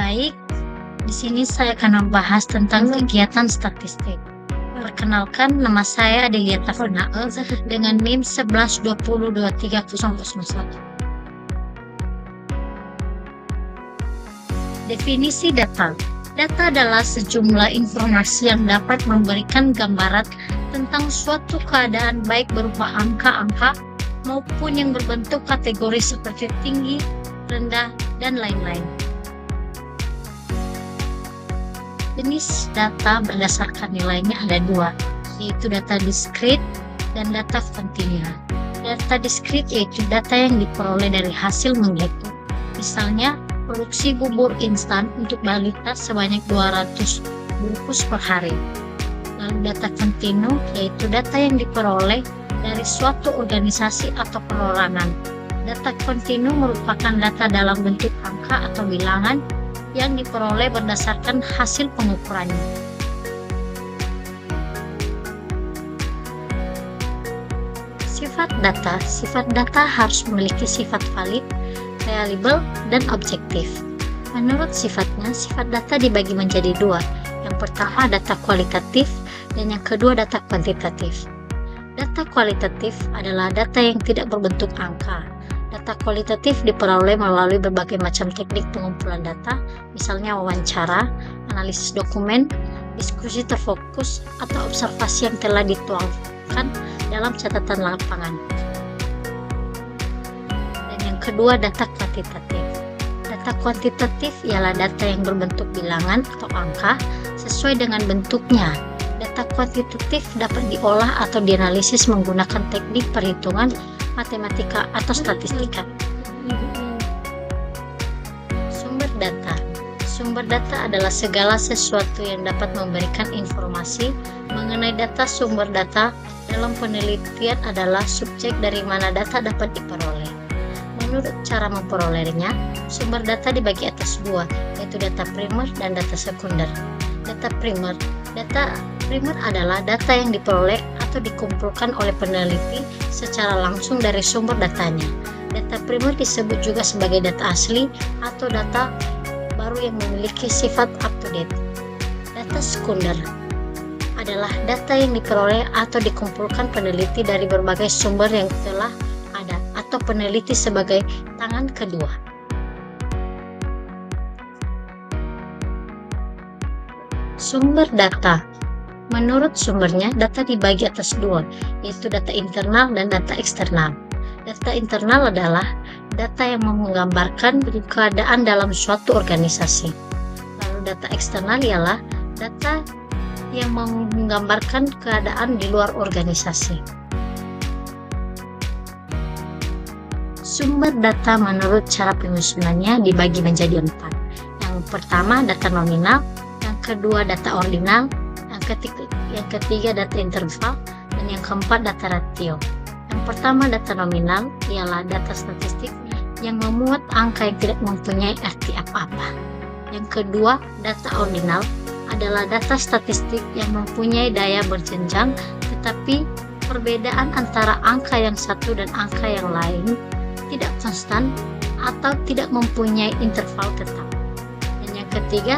Baik, di sini saya akan membahas tentang kegiatan statistik. Perkenalkan, nama saya Adegiata Funae dengan NIM 1120230001. Definisi data. Data adalah sejumlah informasi yang dapat memberikan gambaran tentang suatu keadaan baik berupa angka-angka maupun yang berbentuk kategori seperti tinggi, rendah, dan lain-lain. Jenis data berdasarkan nilainya ada dua, yaitu data diskrit dan data kontinu. Data diskrit yaitu data yang diperoleh dari hasil menghitung. Misalnya, produksi bubur instan untuk balita sebanyak 200 bungkus per hari. Lalu data kontinu yaitu data yang diperoleh dari suatu organisasi atau perorangan. Data kontinu merupakan data dalam bentuk angka atau bilangan yang diperoleh berdasarkan hasil pengukurannya. Sifat data harus memiliki sifat valid, reliable, dan objektif. Menurut sifatnya, sifat data dibagi menjadi dua. Yang pertama data kualitatif dan yang kedua data kuantitatif. Data kualitatif adalah data yang tidak berbentuk angka. Data kualitatif diperoleh melalui berbagai macam teknik pengumpulan data, misalnya wawancara, analisis dokumen, diskusi terfokus, atau observasi yang telah dituangkan dalam catatan lapangan. Dan yang kedua, data kuantitatif. Data kuantitatif ialah data yang berbentuk bilangan atau angka sesuai dengan bentuknya. Data kuantitatif dapat diolah atau dianalisis menggunakan teknik perhitungan, matematika, atau statistika. Sumber data adalah segala sesuatu yang dapat memberikan informasi mengenai data. Sumber data dalam penelitian adalah subjek dari mana data dapat diperoleh. Menurut cara memperolehnya, sumber data dibagi atas dua, yaitu data primer dan data sekunder. Data primer adalah data yang diperoleh atau dikumpulkan oleh peneliti secara langsung dari sumber datanya. Data primer disebut juga sebagai data asli atau data baru yang memiliki sifat up-to-date. Data sekunder adalah data yang diperoleh atau dikumpulkan peneliti dari berbagai sumber yang telah ada atau peneliti sebagai tangan kedua. Sumber data. Menurut sumbernya, data dibagi atas dua, yaitu data internal dan data eksternal. Data internal adalah data yang menggambarkan keadaan dalam suatu organisasi. Lalu data eksternal ialah data yang menggambarkan keadaan di luar organisasi. Sumber data menurut cara penyusunannya dibagi menjadi 4. Yang pertama data nominal, yang kedua data ordinal, yang ketiga data interval, dan yang keempat data rasio. Yang pertama data nominal ialah data statistik yang memuat angka yang tidak mempunyai arti apa-apa. Yang kedua data ordinal adalah data statistik yang mempunyai daya berjenjang, tetapi perbedaan antara angka yang satu dan angka yang lain tidak konstan atau tidak mempunyai interval tetap. Dan yang ketiga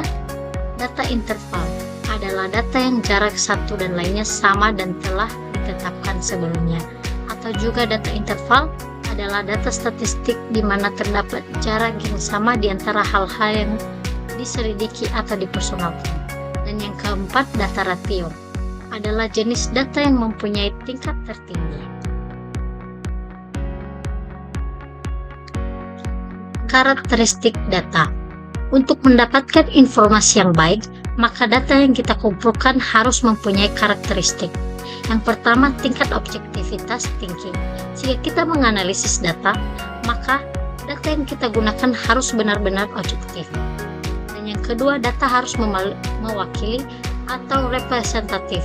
data interval adalah data yang jarak satu dan lainnya sama dan telah ditetapkan sebelumnya. Atau juga data interval adalah data statistik di mana terdapat jarak yang sama di antara hal-hal yang diselidiki atau dipersoalkan. Dan yang keempat data rasio adalah jenis data yang mempunyai tingkat tertinggi. Karakteristik data. Untuk mendapatkan informasi yang baik, maka data yang kita kumpulkan harus mempunyai karakteristik. Yang pertama, tingkat objektivitas tinggi. Jika kita menganalisis data, maka data yang kita gunakan harus benar-benar objektif. Dan yang kedua, data harus mewakili atau representatif.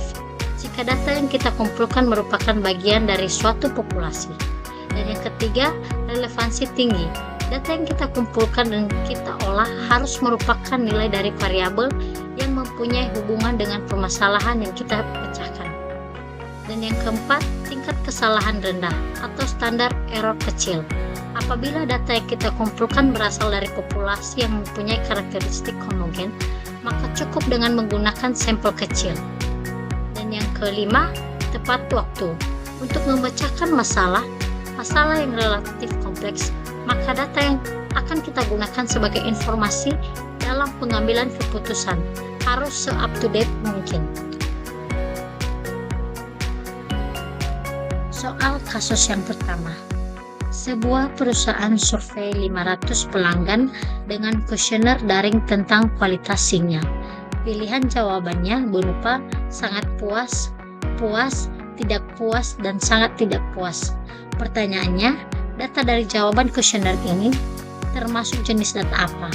Jika data yang kita kumpulkan merupakan bagian dari suatu populasi. Dan yang ketiga, relevansi tinggi. Data yang kita kumpulkan dan kita olah harus merupakan nilai dari variabel yang mempunyai hubungan dengan permasalahan yang kita pecahkan. Dan yang keempat, tingkat kesalahan rendah atau standar error kecil. Apabila data yang kita kumpulkan berasal dari populasi yang mempunyai karakteristik homogen, maka cukup dengan menggunakan sampel kecil. Dan yang kelima, tepat waktu. Untuk memecahkan masalah yang relatif kompleks, maka data yang akan kita gunakan sebagai informasi dalam pengambilan keputusan harus se-up-to-date mungkin. Soal kasus yang pertama. Sebuah perusahaan survei 500 pelanggan dengan kuesioner daring tentang kualitas sinyal. Pilihan jawabannya berupa sangat puas, puas, tidak puas, dan sangat tidak puas. Pertanyaannya, data dari jawaban kuesioner ini termasuk jenis data apa?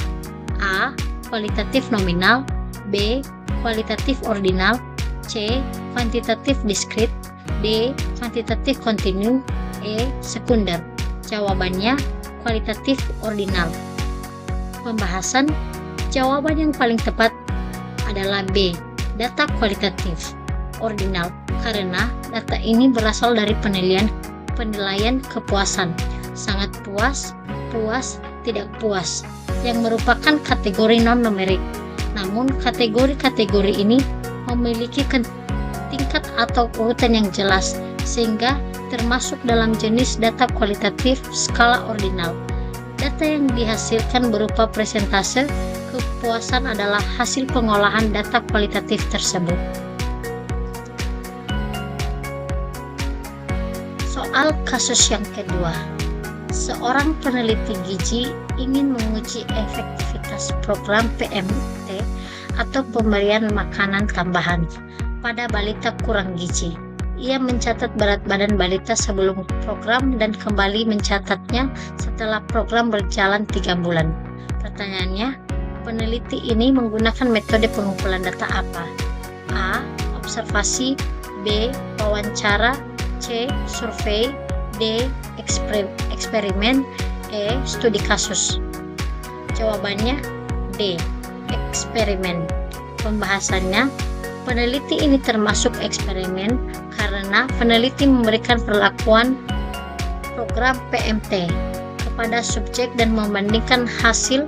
A. Kualitatif nominal, B. Kualitatif ordinal, C. Kuantitatif diskrit, D. Kuantitatif kontinu, E. Sekunder. Jawabannya kualitatif ordinal. Pembahasan, jawaban yang paling tepat adalah B. Data kualitatif ordinal, karena data ini berasal dari penilaian kepuasan, sangat puas, puas, tidak puas, yang merupakan kategori non-numerik. Namun kategori-kategori ini memiliki tingkat atau urutan yang jelas, sehingga termasuk dalam jenis data kualitatif skala ordinal. Data yang dihasilkan berupa persentase kepuasan adalah hasil pengolahan data kualitatif tersebut. Soal kasus yang kedua. Seorang peneliti gizi ingin menguji efektivitas program PMT atau pemberian makanan tambahan pada balita kurang gizi. Ia mencatat berat badan balita sebelum program dan kembali mencatatnya setelah program berjalan 3 bulan. Pertanyaannya, peneliti ini menggunakan metode pengumpulan data apa? A. Observasi, B. Wawancara, C. Survei, D. Eksperimen, E. Studi kasus. Jawabannya D. Eksperimen. Pembahasannya, peneliti ini termasuk eksperimen karena peneliti memberikan perlakuan program PMT kepada subjek dan membandingkan hasil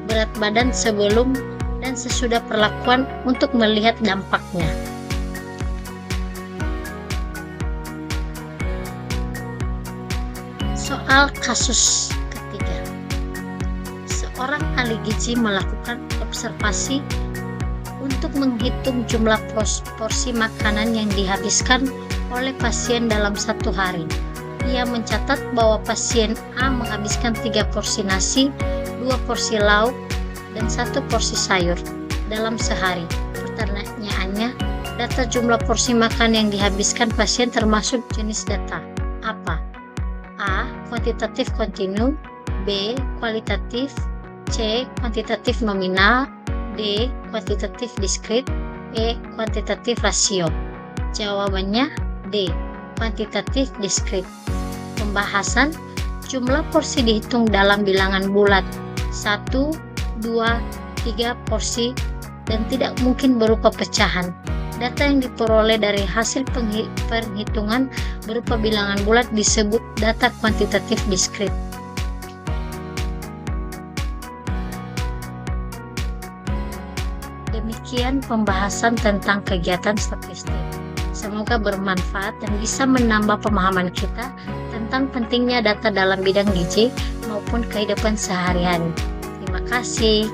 berat badan sebelum dan sesudah perlakuan untuk melihat dampaknya. Soal kasus ketiga. Seorang ahli gizi melakukan observasi untuk menghitung jumlah porsi makanan yang dihabiskan oleh pasien dalam 1 hari. Ia mencatat bahwa pasien A menghabiskan 3 porsi nasi, 2 porsi lauk, dan 1 porsi sayur dalam sehari. Pertanyaannya, data jumlah porsi makan yang dihabiskan pasien termasuk jenis data apa? A. Kuantitatif kontinu, B. Kualitatif, C. Kuantitatif nominal, D. Kuantitatif diskrit, E. Kuantitatif rasio. Jawabannya D. Kuantitatif diskrit. Pembahasan, jumlah porsi dihitung dalam bilangan bulat 1, 2, 3 porsi dan tidak mungkin berupa pecahan. Data yang diperoleh dari hasil perhitungan berupa bilangan bulat disebut data kuantitatif diskrit. Demikian pembahasan tentang kegiatan statistik. Semoga bermanfaat dan bisa menambah pemahaman kita tentang pentingnya data dalam bidang gizi maupun kehidupan sehari-hari. Terima kasih.